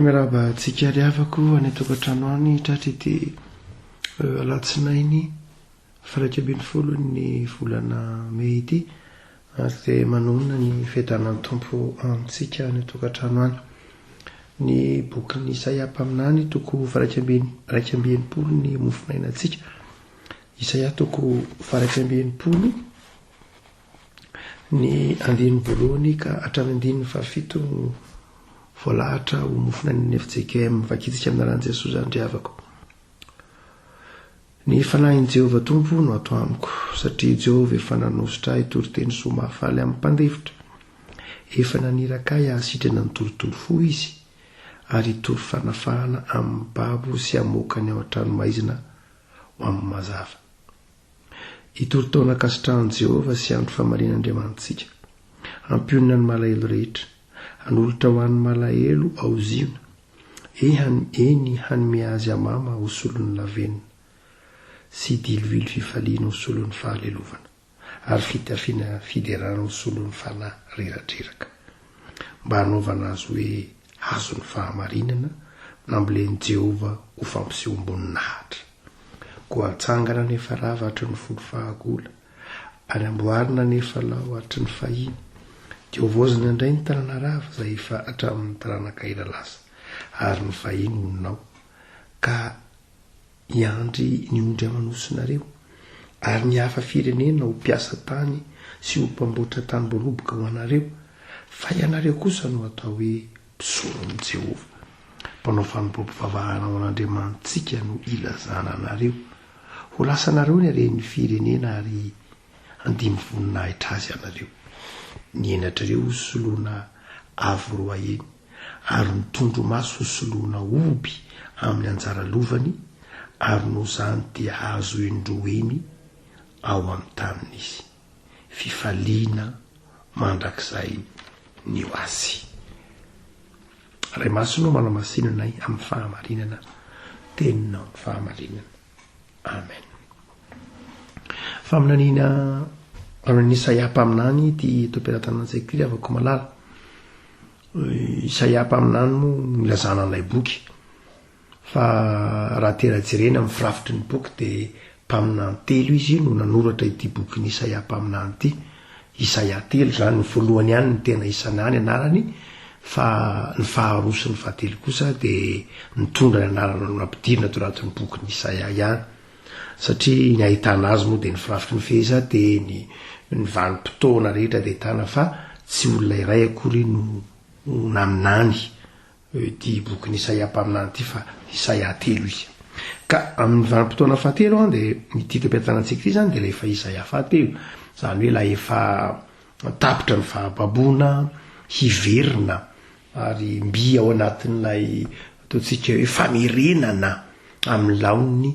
Miarahaba antsika riavako any tokantrano any tratra ity alatsinainy faraika ambin'ny folo ny volana Mey ity ary dia manonona ny fiadanan'ny tompo amintsika any tokantrano any. Ny bokin'ny Isaia mpaminany toko faraika ambin'ny-polo ny mofinainantsika. Isaia toko faraika ambin'ny-polo ny andin'ny voalohany ka hatramin'ny andin'ny fahafito voalahatra ho mofinainan'ny FJKM vakitsika amin'ny anaran'i Jesosy andriavako. Ny fanahin'i Jehovah tompo no ato amiko, satria Jehovah efa nanositra hitory-teny soa mahafaly amin'ny mpandevitra. Efa naniraka ahy hahasitrana ny torotoro fo izy, ary hitory fanafahana amin'ny babo sy hamoaka ny ao an-trano maizina ho amin'ny mazava. Hitory taona kasitrahan'i Jehovah sy andro famarian'Andriamanitsika. Hampionina ny malahelo rehetra, hanolotra ho an'ny malahelo aoziona. Eny hanome azy amama ho solon'ny lavenina, sy dilovilo fifaliana ho solon'ny fahalelovana, ary fitafiana fiderana ho solon'ny fanahy reratreraka. Mba hanaovana azy hoe azon'ny fahamarinana, namboleny Jehovah ho fampiseho ambony nahatra. Koa hatsangana nefa rava hatry ny folo fahagola, ary amboarina nefa lao hatry ny fahiny. Diovozina indray ny tanana rava izay efa hatramin'ny taranaka ela lasa, ary ny fahiny honinao, ka hiandry ny ondry amanosonareo, ary ny hafa firenena ho mpiasa tany sy ho mpamboatra tany boroboka ho anareo, fa ianareo kosa no atao hoe mpisoron'i Jehovah. Mpanao fanompoam-po vavahana ho an'Andriamanitsika no ilazana anareo. Ho lasanareo ny haren'ny firenena ary andimy voninahitra azy anareo. Ny enatrareo ho soloana avo roa eny, ary ny tondro maso ho soloana oby amin'ny anjara lovany, ary no zany dia azo indroeny ao amin'ny taniny izy. Fifaliana mandrakizay ny ho azy. Ray maso no manamasinanay amin'ny fahamarinana, teninao ny fahamarinana. Amen. Faminaniana amin'ny Isaia mpaminany ty toperan-tanan'Antsak'Iry avako malala. Isaia mpaminany moa milazana an'ilay boky, fa raha tena jerena amin'ny firafitry ny boky dia mpaminany telo izy no nanoratra ity boky ny Isaia mpaminany ity. Isaia telo zany ny voalohany ihany ny tena isany any anarany, fa ny faharoa sy ny fahatelo kosa dia nitondra ny anarana no nampidirina tao anatin'ny boky ny Isaia ihany. Satria ny ahitana azy moa dia ny firafitry ny feheza dia ny vanim-potoana rehetra dia ahitana, fa tsy olona iray akory no naminany ity boky ny Isaia mpaminany ity, fa Isaia telo izy. Ka amin'ny vanim-potoana fahatelo dia ity toperan-tanantsika zany dia efa Isaia fahatelo, zany hoe la efa tapitra ny fahababoana, hiverina ary mby ao anatin'ilay ataontsika hoe famerenana amin'ny laony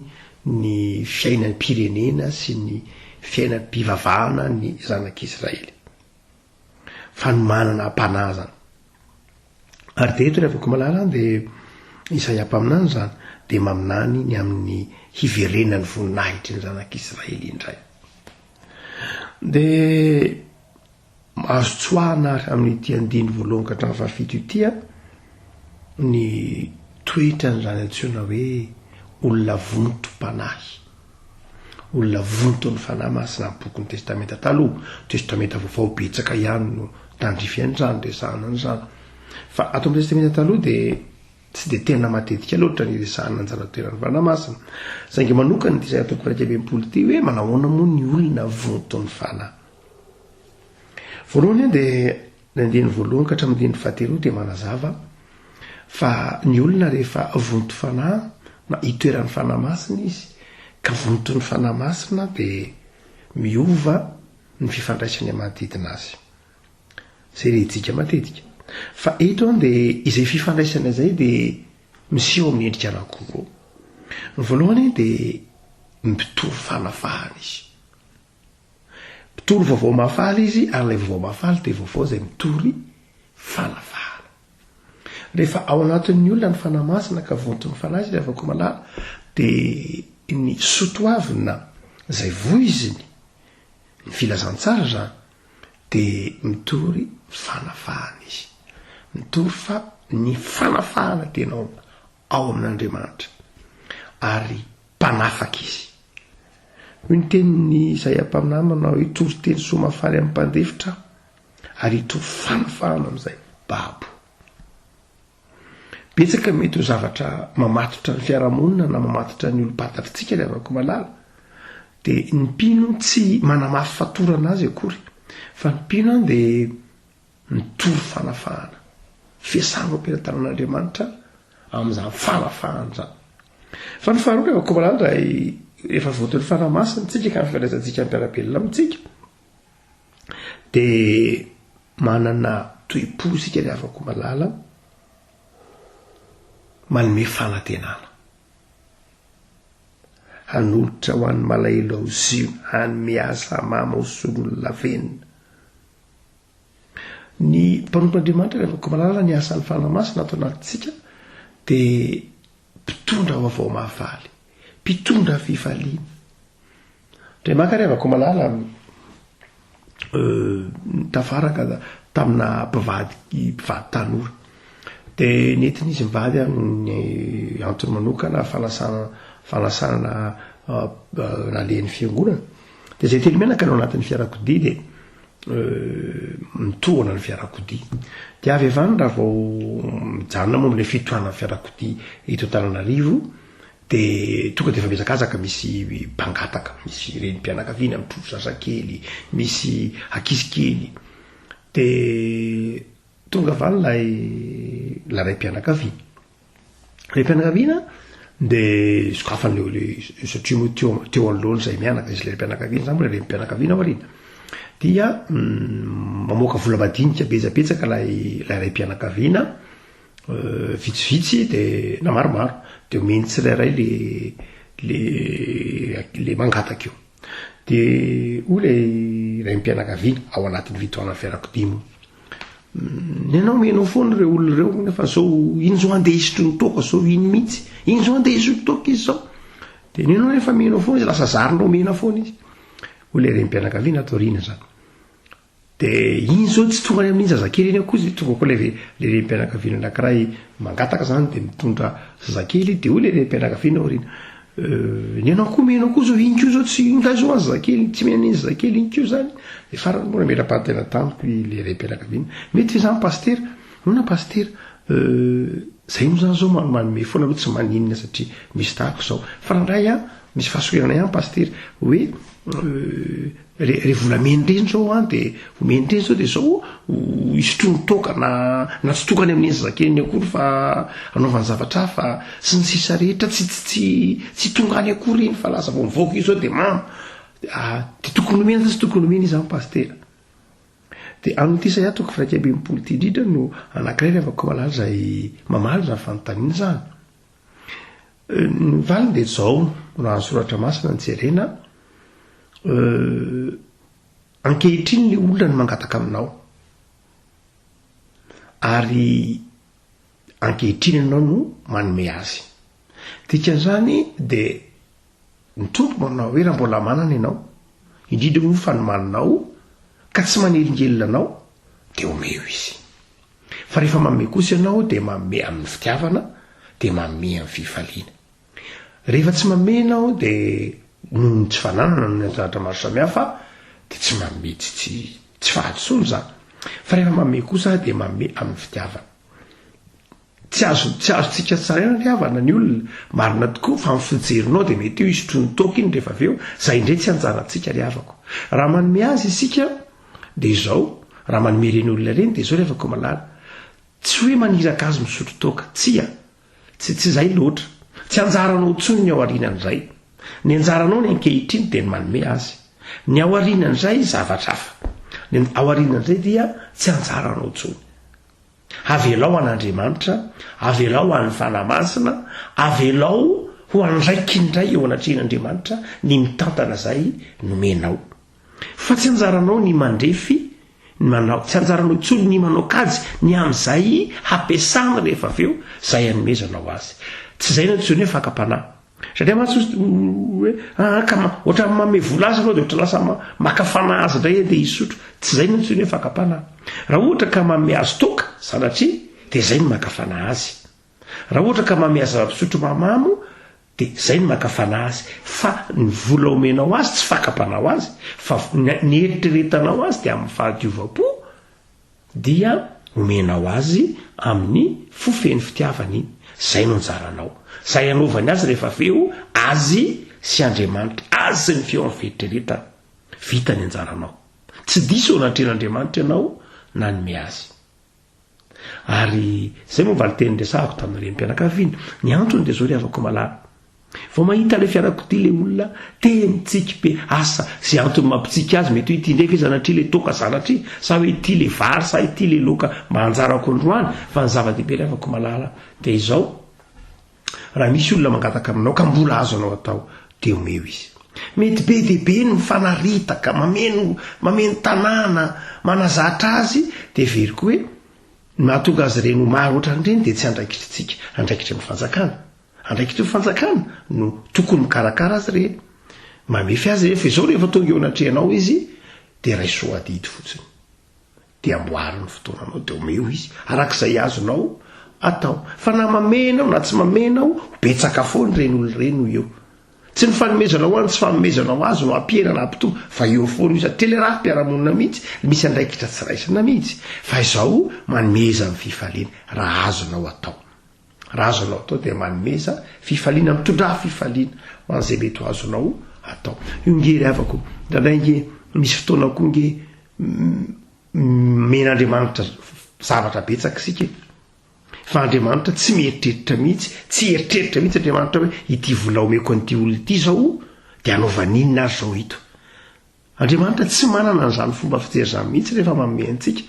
ny fiainan'ny pirenena sy ny fiainan'ny mpivavahana ny zanak'Israely. Fanomanana ampanazana. Ary dia eto rehefa malala dia Isaia mpaminany zany dia maminany ny amin'ny hiverenan'ny voninahitry ny zanak'Israely indray. Dia azo tsoahana amin'ity andiny voalohany ka hatramin'ny fahafito ity ny toetra ny zany antsoina hoe olona vonto-panahy, olona vonto ny fanahy masina amin'ny boky ny testamenta taloha. Testamenta vaovao betsaka ihany no tandrify an'izany, resahana an'izany, fa ato amin'ny testamenta taloha dia tsy dia tena matetika loatra ny resahana anjara toeran'ny fanahy masina. Saingy manokana ity Isaia toko faraika ambin'ny-polo ity hoe manahoana moa ny olona vonto ny fanahy. Voalohany dia ny andiny voalohany ka hatramin'ny andiny fahatelo dia manazava fa ny olona rehefa vonto fanahy na hitoeran'ny fanahy masina izy ka vonto ny fanahy masina dia miova ny fifandraisany manodidina azy. Zay rehintsika matetika. Fa eto dia izay fifandraisana izay dia miseho amin'ny endrika anankiroa. Ny voalohany dia mitory fanafahana izy. Mitory vaovao mahafaly izy, ary ilay vaovao mahafaly dia vaovao izay mitory fanafahana. Rehefa ao anatin'ny olona ny fanahy masina ka vonto ny fanahy izy rehefa ko malala, dia ny sotoavina izay voiziny ny filazantsara zany dia mitory fanafahana izy, mitory fa ny fanafahana tenao ao amin'Andriamanitra ary mpanafaka izy. Hoy ny teniny Isaia mpaminamana hoe tory teny soa mafaly amin'ny mpandefitra ary itory fanafahana amin'izay babo. Betsaka mety ho zavatra mamatotra ny fiarahamonina na mamatotra ny olo-patatrintsika ilay avako malala, dia ny mpino tsy manamafy fatorana azy akory, fa ny mpino dia nitory fanafahana, fiasana ampiantanan'Andriamanitra amin'izany fanafahana zany. Fa ny faharoa avako malala efa voaton'ny fanamasina tsika ka mifandraisantsika ampiarabelona amintsika, dia manana toe-po isika ilay avako malala manome fanantenana, hanolotra ho an'ny malahelo ao zio, hanome asa mama ho solon'olona venina. Ny mpanompoan'Andriamanitra ilay avako malala ny asan'ny fanamasina atao anatintsika dia mpitondra vaovao mahafaly, mpitondra fifaliana. Ndray maka rehavako malala tafaraka tamina mpivady tanora, dia nentiny izy mivady amin'ny antony manokana fanasana nalehan'ny fiangonana, dia zay telo menaka no anatin'ny fiarakodia dia mitohana ny fiarakodia. Dia avy avany raha vao mijanona moa amin'ilay fitohanana fiarakodia eto Antananarivo, dia tonga dia efa miazakazaka misy mpangataka, misy renim-pianakaviana mitrovy sasakely, misy ankizy kely, dia tonga avany lay ray-mpianakaviana. Ray-mpianakaviana dia sokafan'leo satria moa teo anoloana izay mianaka izy lay ray-mpianakaviana zany mbola renim-pianakaviana aoriana, dia mamoaka vola madinika betsabetsaka lay ray-mpianakaviana, vitsivitsy dia na maromaro, dia omeny tsirairay le mangataka io. Dia ho lay ray-mpianakaviana ao anatin'ny fitohanana fiarakodia moa, nenao menao foana reo olona reo nefa zao iny zao andeha hisotro ny toaka zao iny mihitsy, iny zao andeha hisotro toaka izy zao, dia nenao nefa menao foana izy, lasa zarinao mena foana izy. Ho lay renim-pianakaviana atao riana zany. Dia iny zao tsy tonga any amin'iny zazakely iny akozy, tonga koa le renim-pianakaviana anankiray mangataka zany dia mitondra zazakely, dia ho lay renim-pianakaviana ao riana, nenao koa menao koa zao iny koa zao tsy ingaizo any zazakely, tsy menan'iny zazakely iny koa zany. Dia farany moa mera-pantena tamiko le renim-pianakaviana, mety fa zany paster, nona paster, zay moa zany zao manome foana aloha tsy maninona satria misy tahako zao, fa randray misy fahasoerana ihany paster hoe re volameny reny zao dia omeny reny zao dia zao hisotro ny toaka na tsy tokany amin'iny zazakely iny akory fa anaovany zavatra fa sy ny sisa rehetra tsy tonga any akory iny fa lasa vao mivoaka io zao dia mamo, dia tokony omena sa tsy tokony omena izy amin'ny paster. Dia amin'ity Isaia toko firaika amby enimpolo ity indrindra no anankiray rehavako malala izay mamaly zany fanontaniana zany. Ny valiny dia zao raha ny soratra masina ny jerena, ankehitriny ny olona no mangataka aminao, ary ankehitriny ianao no manome azy. Dikan'izany dia ny tompo manao hoe raha mbola manana ianao, indrindra moa fa nomaninao ka tsy manelingelina anao, dia omeo izy. Fa rehefa manome kosa ianao dia manome amin'ny fitiavana, dia manome amin'ny fifaliana. Rehefa tsy manome ianao dia noho ny tsy fananana ny anjaratra maro samihafa dia tsy manome, tsy fahatsoany zany. Fa rehefa manome kosa dia manome amin'ny fitiavana. Tsy azotsika tsaraina ny havana ny olona, marina tokoa fa mifijerinao dia mety io hisotro ny toaka iny rehefa avy eo, zay indray tsy anjarantsika ry havako. Raha manome azy isika dia izao, raha manome ireny olona ireny dia izao rehefa koa malala, tsy hoe maniraka azy misotro toaka, tsy zay loatra, tsy anjaranao tsony ny ao aorianan'izay. Ny anjaranao ny ankehitriny dia ny manome azy, ny ao aorianan'izay zavatra hafa, ny ao aorianan'izay dia tsy anjaranao tsony. Avelao an'Andriamanitra, avelao an'ny fanamasina, avelao ho andraiky indray eo anatrehan'Andriamanitra ny mitantana zay nomenao. Fa tsy anjaranao ny mandrefy, tsy anjaranao tsony ny manao kajy ny amin'izay hampiasana rehefa avy eo zay hanomezanao azy. Tsy zay no tsony hoe fakapanahy. Satria matsotra hoe ohatra manome vola azy anao dia ohatra lasa maka fanahy azy indray dia hisotro. Tsy zay no tsony hoe fakapanahy. Raha ohatra ka manome azy toaka sanatria dia zay no makafana azy. Raha ohatra ka mamea zava-pisotro mamamo dia zay no makafana azy, fa ny vola omenao azy tsy fakapanao azy, fa ny eritreretanao azy dia amin'ny fahadiova-po dia omenao azy amin'ny fofeny fitiavana iny. Zay no anjaranao, zay anaovany azy rehefa aveo azy sy Andriamanitra, azy sy ny feo amin'ny fieritreretana. Vita ny anjaranao, tsy diso ao anatren'Andriamanitra ianao nanome azy. Ary zay moa valiteny resahako tamin'ireny mpianakaviana, ny antony dia zao rehavako malala. Vao mahita le fiarakodia le olona te mitsika be asa, zay antony mampitsika azy mety hoe ity ndraiky izy anatria le toka zanatria, sa hoe ity le vary, sa ity le loka mba hanjarako androany. Fa ny zava-dehibe rehavako malala dia izao, raha misy olona mangataka aminao ka mbola azo anao atao dia omeo izy. Mety be dehibe ny mifanaritaka, mameno tanàna, manazatra azy, dia veriko hoe mahatonga azy ireny ho maro ohatran'ireny dia tsy andraikitritsika, andraikitra amin'ny fanjakana. Andraikitra ny fanjakana no tokony mikarakara azy ireny, mamefy azy rehefa izao rehefa tonga eo anatrehanao izy dia raisoa adidy fotsiny, dia amboary ny fotoananao dia omeo izy arak'izay azonao atao. Fa na mamenao na tsy mamenao, betsaka foana ireny olona ireny ho eo. Tsy ny fanomezanao any, tsy fanomezanao azy no ampiena na ampitombo, fa eo foana io satria le raha mpiaramonina mihitsy, misy andraikitra tsy raisina mihitsy. Fa izao manomeza amin'ny fifaliana raha azonao atao. Raha azonao atao dia manomeza fifaliana, mitondra fifaliana ho an'izay mety ho azonao atao. Io nge rehavako, ndraindray nge misy fotoana koa nge men'Andriamanitra zavatra betsaka isika. Fa Andriamanitra tsy mieritreritra mihitsy, tsy eritreritra mihitsy Andriamanitra hoe ity vola omeko an'ity olona ity zao dia anaovan'inona azy zao ito. Andriamanitra tsy manana an'izany fomba fijery izany mihitsy rehefa manome antsika,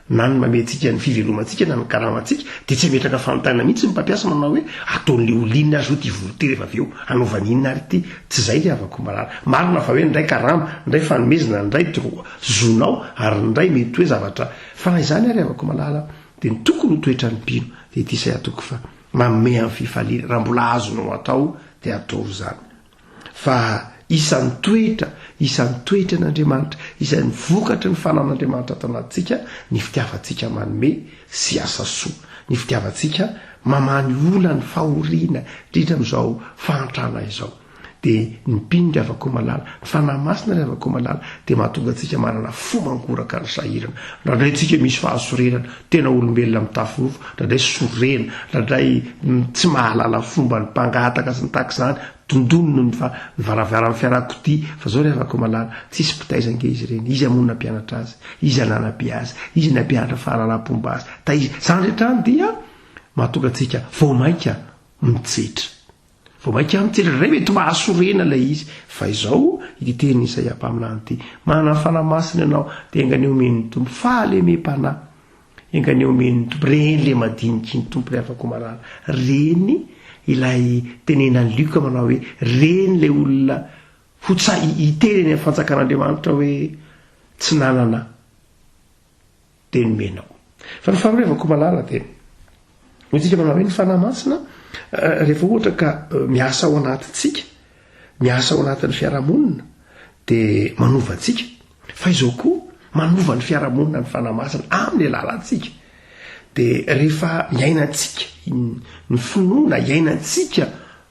na ny mamentsika ny fivelomantsika na ny karamantsika, dia tsy metraka fanontana mihitsy ny mpampiasa manao hoe ataon'le olinona azy ho ty volo ty rehefa aveo anaovan'inona ary ity. Tsy zay le havako marara. Marina fa hoe ndray karama, ndray fanomezana, ndray zonao, ary ndray mety hoe zavatra fa izany ary havako malala dia ny tokony ho toetra ny mpino dia ity say atoko fa manome amin'ny fifaliana. Raha mbola azonao atao dia atao zany. Fa isan'ny toetra n'Andriamanitra, isan'ny vokatra ny fanan'Andriamanitra ato anatintsika ny fitiavantsika manome sy asa soa, ny fitiavantsika mamany ola ny fahoriana indrindra amin'izao fahantrana izao. Dia ny mpino rehavako malala, ny fanahy masina rehavako malala dia mahatonga antsika manana fo mangoraka ny sahirana. Ndraindray tsika misy fahasorenana, tena olombelona mitafy nofo, ndraindray sorena, ndraindray tsy mahalala fomba ny mpangataka sy ny takizany, tondonony ny varavaran'ny fiarakodia. Fa zao rehavako malala, tsisy mpitaizange izy ireny, izy amonina mpianatra azy, izy ananabe azy, izy nampianatra fahalalam-pomba azy, taizy zandretrany dia mahatonga antsika vao maika mitsetra. Vao maika mitsetra ray mety mahasorena ilay izy. Fa izao iteny Isaia mpaminany ity, manana fanahy masina ianao dia engany omen'ny tompo fahalemem-panahy, engany omen'ny tompo reny le madiniky ny tompo rehavako malala. Reny ilay tenenan'ny Luka manao hoe reny le olona itereny amin'ny fanjakan'Andriamanitra hoe tsy nanana dia nomenao. Fa ny faharoa malala dia hotsika manao hoe ny fanahy masina rehefa ohatra ka miasa ao anatintsika, miasa ao anatin'ny fiarahamonina dia manova antsika. Fa izao koa manova ny fiarahamonina ny fanahy masina amin'ny alalantsika. Dia rehefa iainantsika ny finoana, iainantsika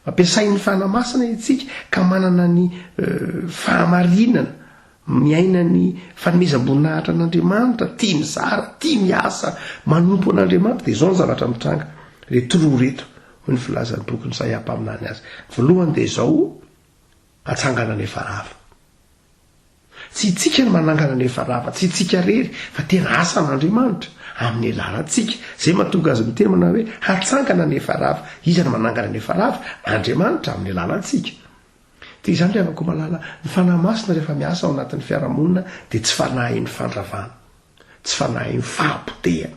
ampiasain'ny fanahy masina itsika ka manana ny fahamarinana, miaina ny fanomezam-boninahitra an'Andriamanitra, tia mizara, tia miasa manompo an'Andriamanitra, dia izao ny zavatra mitranga le toroa reto ho ny filazan'ny boky ny Isaia mpaminany azy. Voalohany dia izao, atsangana ny efarava. Tsy itsika ny manangana ny efarava, tsy itsika rery, fa tena asa n'Andriamanitra amin'ny alalantsika. Zay mahatonga azy miteny manao hoe hatsangana ny efarava. Iza ny manangana ny efarava? Andriamanitra amin'ny alalantsika. Dia izany rehavako malala, ny fanahy masina rehefa miasa ao anatin'ny fiarahamonina dia tsy fanahy ny fandravana, tsy fanahy ny fahampotehana,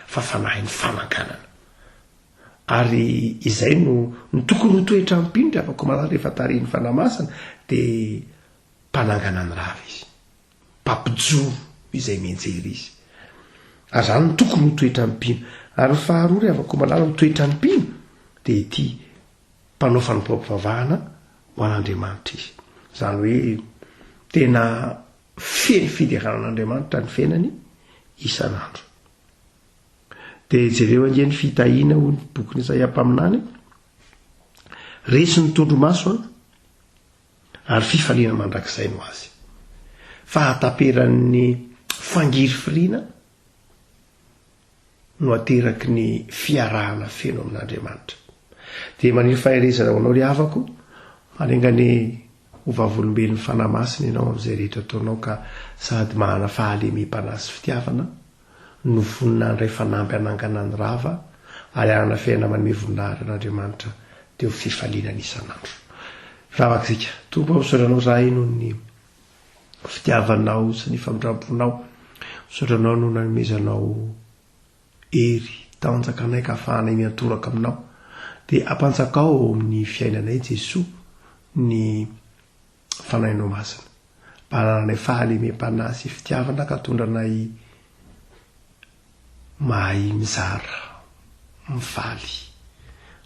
fa fanahy ny fananganana. Ary izay no tokony ho toetra ny mpino rehavako malala rehefa tarihin'ny fanahy masina dia mpanangana ny rava izy, mpampijoro izay mianjery izy. Ary zany no tokony ho toetra ny mpino. Ary ny faharoa rehavako malala ho toetra ny mpino dia ity mpanao fanompoam-pivavahana ho an'Andriamanitra izy. Izany hoe tena feno fideranan'Andriamanitra ny fiainany isan'andro. dia jereo ange ny fitahiana ho ny boky ny Isaia mpaminany resy ny tondromaso ary fifaliana mandrakizay no azy fa hataperan'ny fangiry firiana no ateraky ny fiarahana feno amin'Andriamanitra. Dia maniry faherezana ho anao ry havako, manengany ho vavolombelon'ny fanahy masina ianao amin'izay rehetra ataonao ka sady mahana fahalemem-panahy sy fitiavana no voninahiny ray fanampy hanangana ny rava ary hanana fiainana manome voninahitra an'Andriamanitra teo fifaliana isan'andro. Ravaka isika, Tompo misaotranao zahay noho ny fitiavanao sy ny famindramponao, misaotranao no nanomezanao ery tanjakanay ka ahafahanay miantoraka aminao, dia ampanjakao amin'ny fiainanay Jesoa ny fanahinao masina, mba hananay fahalemem-panahy sy fitiavana ka tondranay mahay mizara, mifaly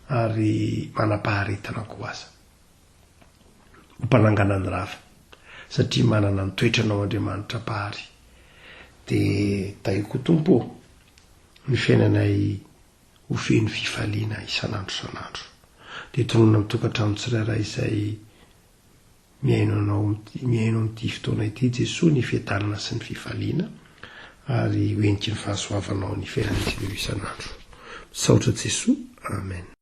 ary manapaharetana koa aza ho mpanangana ny rava satria manana ny toetranao Andriamanitra pahary. Dia taiko Tompo ny fiainanay ho feno fifaliana isan'andro isan'andro, dia tonona mitokantrano tsirairay izay miaino amin'ity fotoana ity Jesoa ny fiadanana sy ny fifaliana ary hoeniky ny fahasoavanao ny fiainan'izy ireo isan'andro. Misaotra Jesoa. Amen.